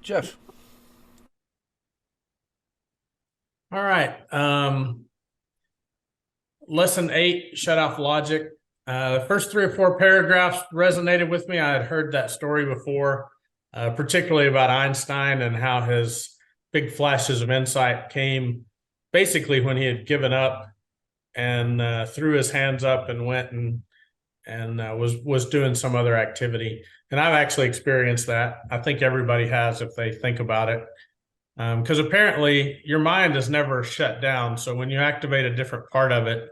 Jeff. All right. Lesson 8, shut off logic. The first 3 or 4 paragraphs resonated with me. I had heard that story before, particularly about Einstein and how his big flashes of insight came basically when he had given up and threw his hands up and went and was doing some other activity. And I've actually experienced that. I think everybody has if they think about it. Because apparently your mind is never shut down. So when you activate a different part of it,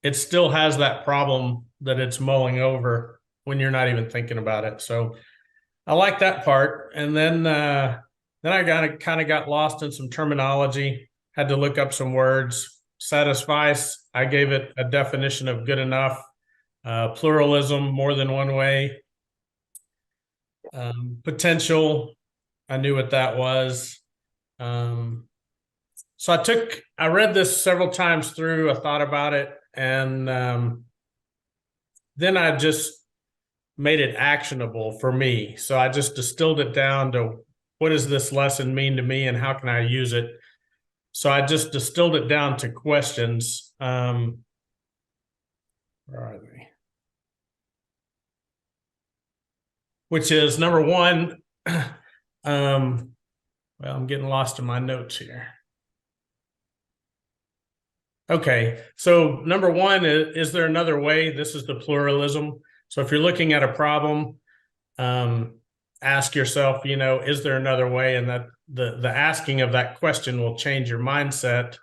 it still has that problem that it's mulling over when you're not even thinking about it. So I like that part. And then I kind of got lost in some terminology, had to look up some words. Satisfice, I gave it a definition of good enough. Pluralism, more than one way. Potential, I knew what that was. So I read this several times through, I thought about it, and then I just made it actionable for me. So I just distilled it down to what does this lesson mean to me and how can I use it? So I just distilled it down to questions. Where are they? Which is number one, well, I'm getting lost in my notes here. Okay, so number one is there another way? This is the pluralism. So if you're looking at a problem, ask yourself, is there another way? And that the asking of that question will change your mindset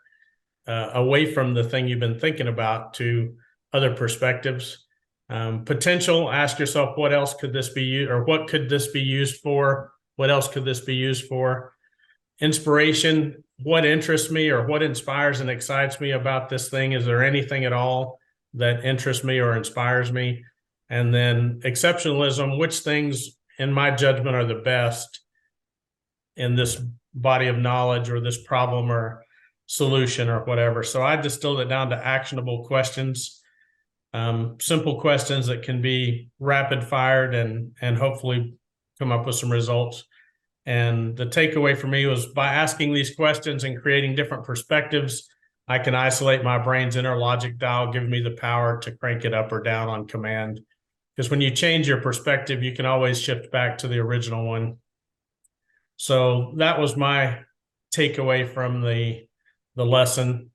away from the thing you've been thinking about to other perspectives. Potential, ask yourself, what else could this be used, or what could this be used for? What else could this be used for? Inspiration, what interests me or what inspires and excites me about this thing? Is there anything at all that interests me or inspires me? And then exceptionalism, which things in my judgment are the best in this body of knowledge or this problem or solution or whatever. So I distilled it down to actionable questions, simple questions that can be rapid fired and hopefully come up with some results. And the takeaway for me was by asking these questions and creating different perspectives, I can isolate my brain's inner logic dial, give me the power to crank it up or down on command. Because when you change your perspective, you can always shift back to the original one. So that was my takeaway from the lesson,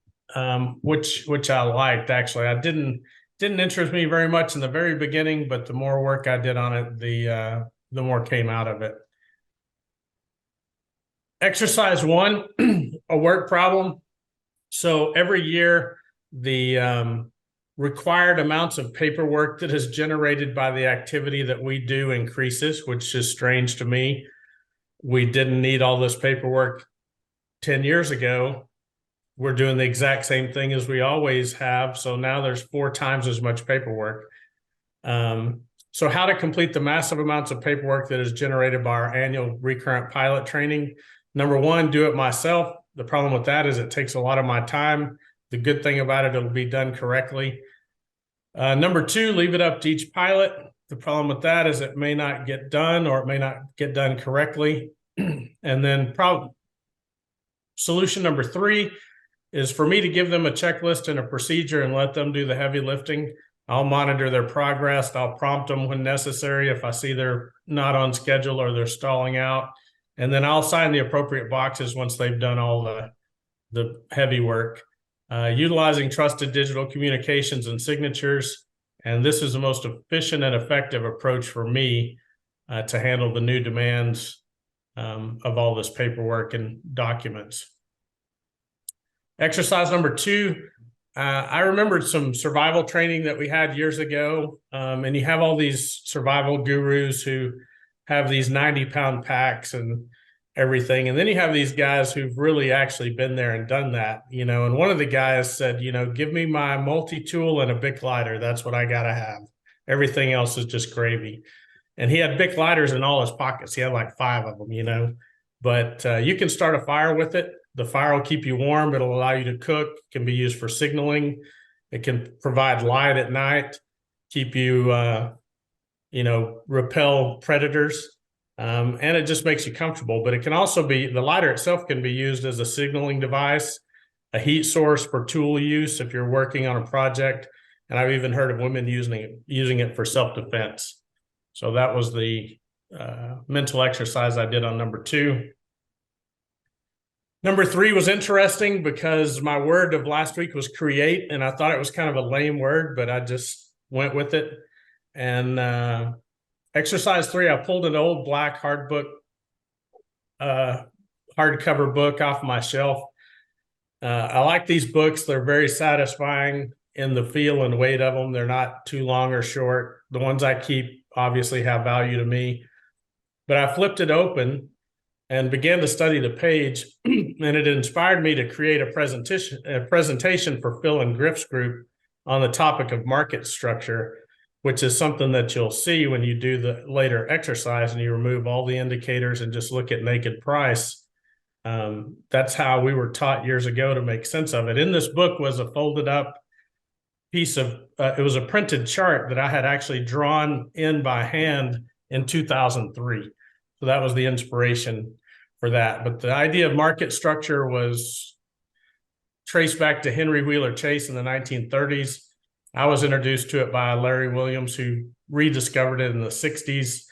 which I liked. Actually, I didn't interest me very much in the very beginning, but the more work I did on it, the more came out of it. Exercise 1, a work problem. So every year, the required amounts of paperwork that is generated by the activity that we do increases, which is strange to me. We didn't need all this paperwork 10 years ago. We're doing the exact same thing as we always have. So now there's 4 times as much paperwork. So how to complete the massive amounts of paperwork that is generated by our annual recurrent pilot training. Number 1, do it myself. The problem with that is it takes a lot of my time. The good thing about it, it'll be done correctly. Number 2, leave it up to each pilot. The problem with that is it may not get done or it may not get done correctly. And then solution number 3 is for me to give them a checklist and a procedure and let them do the heavy lifting. I'll monitor their progress. I'll prompt them when necessary if I see they're not on schedule or they're stalling out. And then I'll sign the appropriate boxes once they've done all the heavy work. Utilizing trusted digital communications and signatures. And this is the most efficient and effective approach for me to handle the new demands of all this paperwork and documents. Exercise number 2, I remembered some survival training that we had years ago. And you have all these survival gurus who have these 90-pound packs and everything. And then you have these guys who've really actually been there and done that, and one of the guys said, give me my multi-tool and a Bic lighter. That's what I got to have. Everything else is just gravy. And he had Bic lighters in all his pockets. He had like 5 of them, but you can start a fire with it. The fire will keep you warm. It'll allow you to cook. It can be used for signaling. It can provide light at night, keep you, repel predators. And it just makes you comfortable. But it can also be, the lighter itself can be used as a signaling device, a heat source for tool use if you're working on a project. And I've even heard of women using it for self-defense. So that was the mental exercise I did on number 2. Number 3 was interesting because my word of last week was create, and I thought it was kind of a lame word, but I just went with it. And exercise 3, I pulled an old black hardcover book off my shelf. I like these books. They're very satisfying in the feel and weight of them. They're not too long or short. The ones I keep obviously have value to me. But I flipped it open and began to study the page, and it inspired me to create a presentation for Phil and Griff's group on the topic of market structure, which is something that you'll see when you do the later exercise and you remove all the indicators and just look at naked price. That's how we were taught years ago to make sense of it. In this book was a folded up piece of, it was a printed chart that I had actually drawn in by hand in 2003. So that was the inspiration for that. But the idea of market structure was traced back to Henry Wheeler Chase in the 1930s. I was introduced to it by Larry Williams, who rediscovered it in the 60s.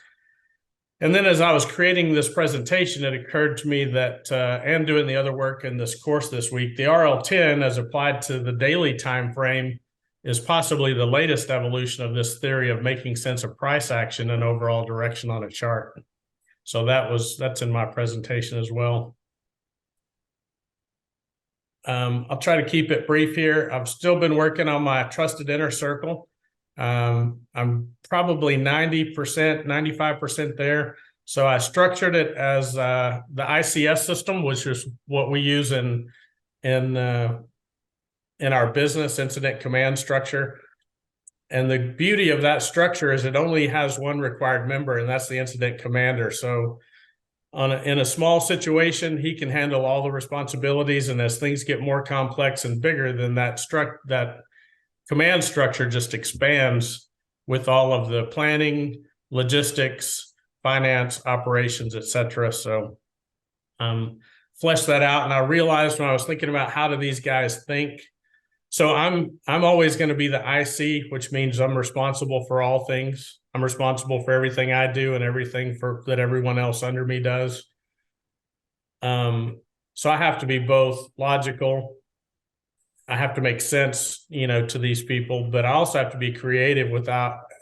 And then as I was creating this presentation, it occurred to me that, and doing the other work in this course this week, the RL10 as applied to the daily time frame is possibly the latest evolution of this theory of making sense of price action and overall direction on a chart. So that's in my presentation as well. I'll try to keep it brief here. I've still been working on my trusted inner circle. I'm probably 90%, 95% there. So I structured it as the ICS system, which is what we use in our business, incident command structure. And the beauty of that structure is it only has one required member, and that's the incident commander. So in a small situation, he can handle all the responsibilities. And as things get more complex and bigger, then that command structure just expands with all of the planning, logistics, finance, operations, etc. So flesh that out. And I realized when I was thinking about how do these guys think, so I'm always going to be the IC, which means I'm responsible for all things. I'm responsible for everything I do and everything that everyone else under me does. So I have to be both logical. I have to make sense, to these people, but I also have to be creative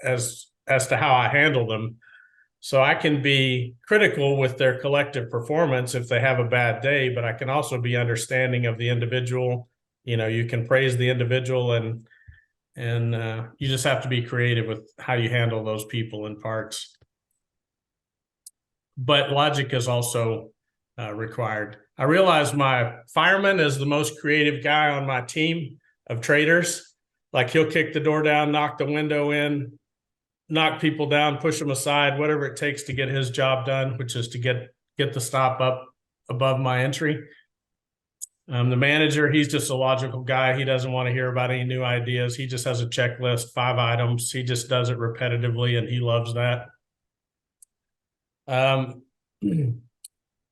as to how I handle them. So I can be critical with their collective performance if they have a bad day, but I can also be understanding of the individual. You can praise the individual and you just have to be creative with how you handle those people and parts. But logic is also required. I realize my fireman is the most creative guy on my team of traders. Like he'll kick the door down, knock the window in, knock people down, push them aside, whatever it takes to get his job done, which is to get the stop up above my entry. The manager, he's just a logical guy. He doesn't want to hear about any new ideas. He just has a checklist, 5 items. He just does it repetitively, and he loves that.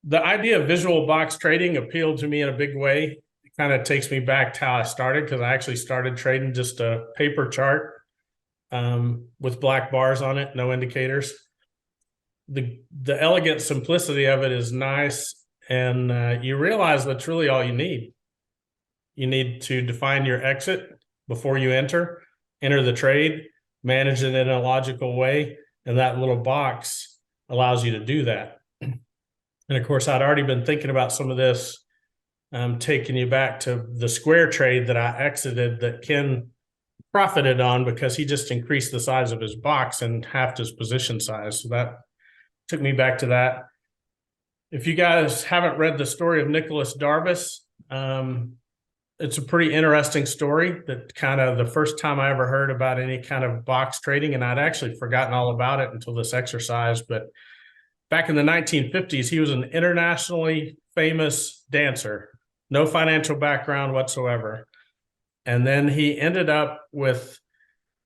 The idea of visual box trading appealed to me in a big way. It kind of takes me back to how I started, because I actually started trading just a paper chart with black bars on it, no indicators. The elegant simplicity of it is nice. And you realize that's really all you need. You need to define your exit before you enter the trade, manage it in a logical way, and that little box allows you to do that. And of course, I'd already been thinking about some of this, taking you back to the square trade that I exited that Ken profited on because he just increased the size of his box and halved his position size. So took me back to that. If you guys haven't read the story of Nicholas Darvis, it's a pretty interesting story. That kind of the first time I ever heard about any kind of box trading, and I'd actually forgotten all about it until this exercise. But back in the 1950s, he was an internationally famous dancer, no financial background whatsoever. And then he ended up with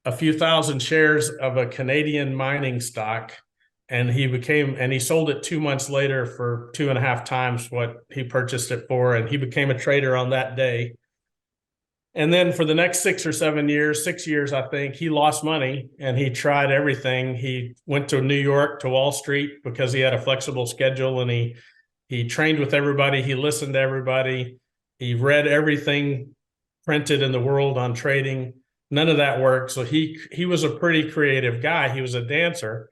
a few thousand shares of a Canadian mining stock. And he sold it 2 months later for 2.5 times what he purchased it for. And he became a trader on that day. And then for the next 6 years, I think, he lost money and he tried everything. He went to New York, to Wall Street, because he had a flexible schedule, and he trained with everybody. He listened to everybody. He read everything printed in the world on trading. None of that worked. So he was a pretty creative guy. He was a dancer.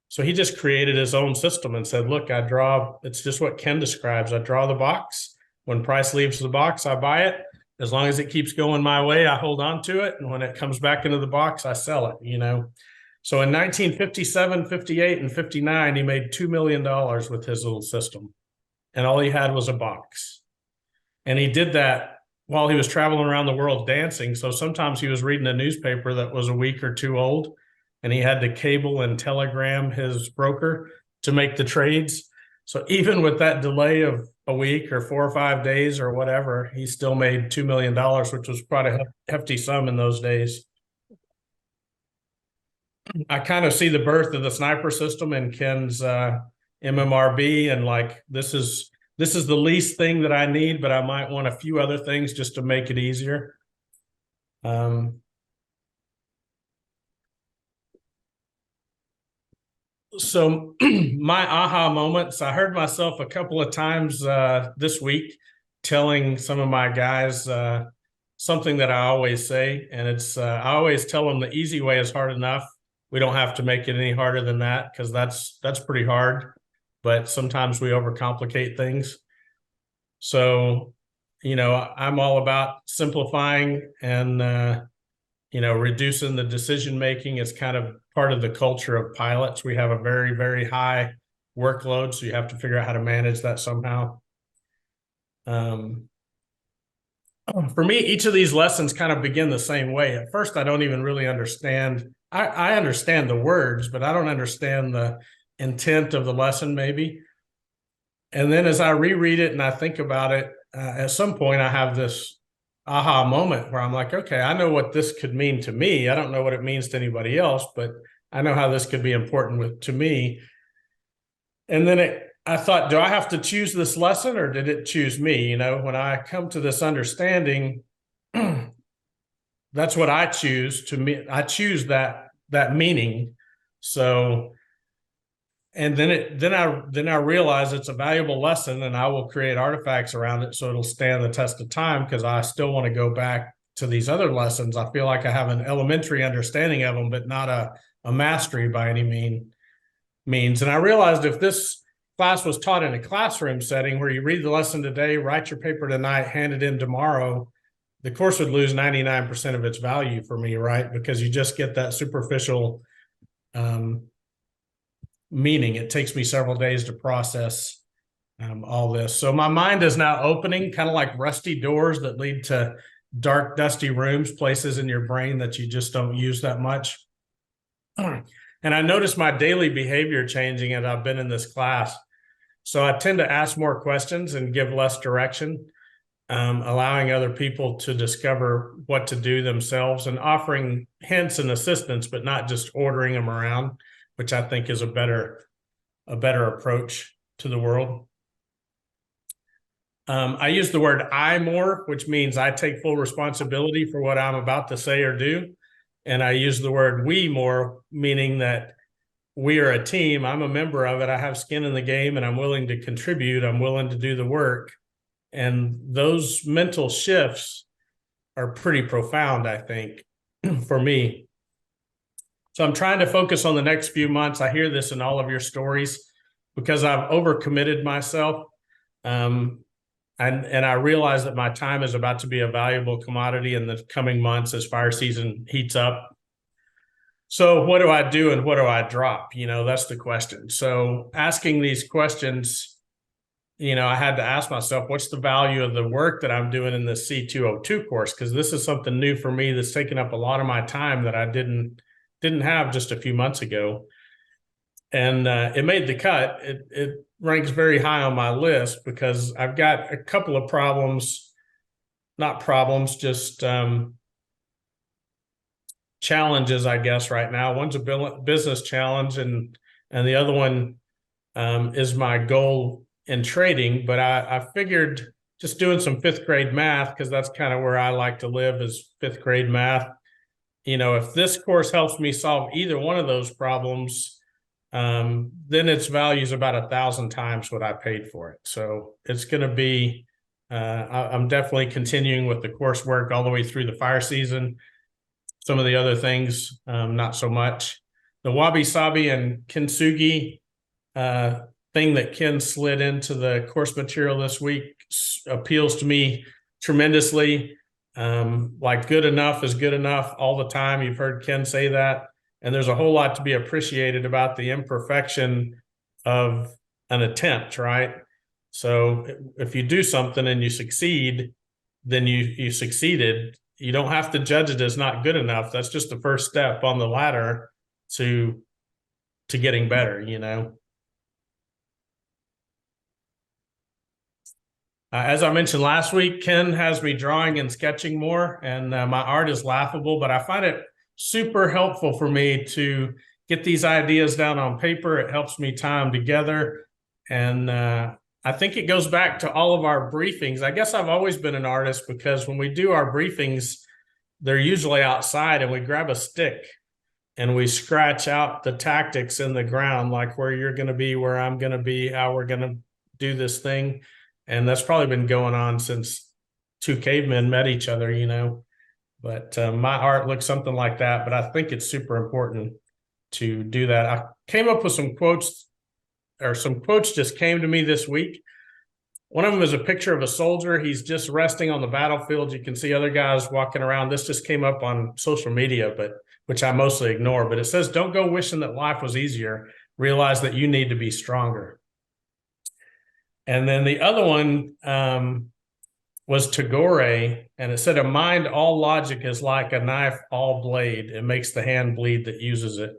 So he just created his own system and said, look, it's just what Ken describes. I draw the box. When price leaves the box, I buy it. As long as it keeps going my way, I hold on to it. And when it comes back into the box, I sell it, So in 1957, 58, and 59, he made $2 million with his little system. And all he had was a box. And he did that while he was traveling around the world dancing. So sometimes he was reading a newspaper that was a week or two old, and he had to cable and telegram his broker to make the trades. So even with that delay of a week or 4 or 5 days or whatever, he still made $2 million, which was quite a hefty sum in those days. I kind of see the birth of the sniper system in Ken's MMRB, and like, this is the least thing that I need, but I might want a few other things just to make it easier. So my aha moments, I heard myself a couple of times this week telling some of my guys something that I always say, and it's I always tell them the easy way is hard enough. We don't have to make it any harder than that, because that's pretty hard, but sometimes we overcomplicate things. So, I'm all about simplifying and reducing the decision making. Is kind of part of the culture of pilots. We have a very, very high workload, so you have to figure out how to manage that somehow. For me, each of these lessons kind of begin the same way. At first, I don't even really understand. I understand the words, but I don't understand the intent of the lesson, maybe. And then as I reread it and I think about it, at some point I have this aha moment where I'm like, okay, I know what this could mean to me. I don't know what it means to anybody else, but I know how this could be important to me. And then I thought, do I have to choose this lesson, or did it choose me? When I come to this understanding, that's what I choose. To me, I choose that meaning. So, and then I realize it's a valuable lesson, and I will create artifacts around it so it'll stand the test of time, because I still want to go back to these other lessons. I feel like I have an elementary understanding of them, but not a mastery by any means. And I realized if this class was taught in a classroom setting where you read the lesson today, write your paper tonight, hand it in tomorrow, the course would lose 99% of its value for me, right? Because you just get that superficial meaning. It takes me several days to process all this. So my mind is now opening, kind of like rusty doors that lead to dark, dusty rooms, places in your brain that you just don't use that much. And I notice my daily behavior changing as I've been in this class. So I tend to ask more questions and give less direction, allowing other people to discover what to do themselves, and offering hints and assistance, but not just ordering them around, which I think is a better approach to the world. I use the word I more, which means I take full responsibility for what I'm about to say or do. And I use the word we more, meaning that we are a team. I'm a member of it. I have skin in the game, and I'm willing to contribute. I'm willing to do the work. And those mental shifts are pretty profound, I think, for me. So I'm trying to focus on the next few months. I hear this in all of your stories because I've overcommitted myself. And I realize that my time is about to be a valuable commodity in the coming months as fire season heats up. So what do I do and what do I drop? That's the question. So asking these questions, I had to ask myself, what's the value of the work that I'm doing in the C202 course? Because this is something new for me that's taken up a lot of my time that I didn't have just a few months ago. And it made the cut. It ranks very high on my list because I've got a couple of problems, not problems, just challenges, I guess, right now. One's a business challenge, and the other one is my goal in trading. But I figured just doing some fifth grade math, because that's kind of where I like to live, is fifth grade math. If this course helps me solve either one of those problems, then its value is about 1,000 times what I paid for it. So it's going to be, I'm definitely continuing with the coursework all the way through the fire season. Some of the other things, not so much. The wabi-sabi and kintsugi thing that Ken slid into the course material this week appeals to me tremendously. Like good enough is good enough all the time. You've heard Ken say that. And there's a whole lot to be appreciated about the imperfection of an attempt, right? So if you do something and you succeed, then you succeeded. You don't have to judge it as not good enough. That's just the first step on the ladder to getting better. As I mentioned last week, Ken has me drawing and sketching more, and my art is laughable, but I find it super helpful for me to get these ideas down on paper. It helps me tie them together. And I think it goes back to all of our briefings. I guess I've always been an artist, because when we do our briefings, they're usually outside, and we grab a stick and we scratch out the tactics in the ground, like where you're going to be, where I'm going to be, how we're going to do this thing. And that's probably been going on since two cavemen met each other. But my art looks something like that. But I think it's super important to do that. I came up with some quotes, or some quotes just came to me this week. One of them is a picture of a soldier. He's just resting on the battlefield. You can see other guys walking around. This just came up on social media, but which I mostly ignore. But it says, "Don't go wishing that life was easier. Realize that you need to be stronger." And then the other one was Tagore, and it said, "A mind all logic is like a knife all blade. It makes the hand bleed that uses it."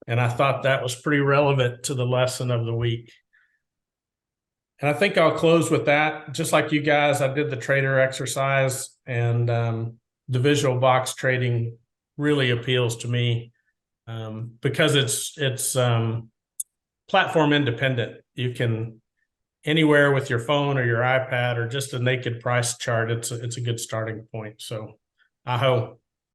And I thought that was pretty relevant to the lesson of the week. And I think I'll close with that. Just like you guys, I did the trader exercise, and the visual box trading really appeals to me because it's platform independent. You can anywhere with your phone or your iPad or just a naked price chart. It's a good starting point. So I hope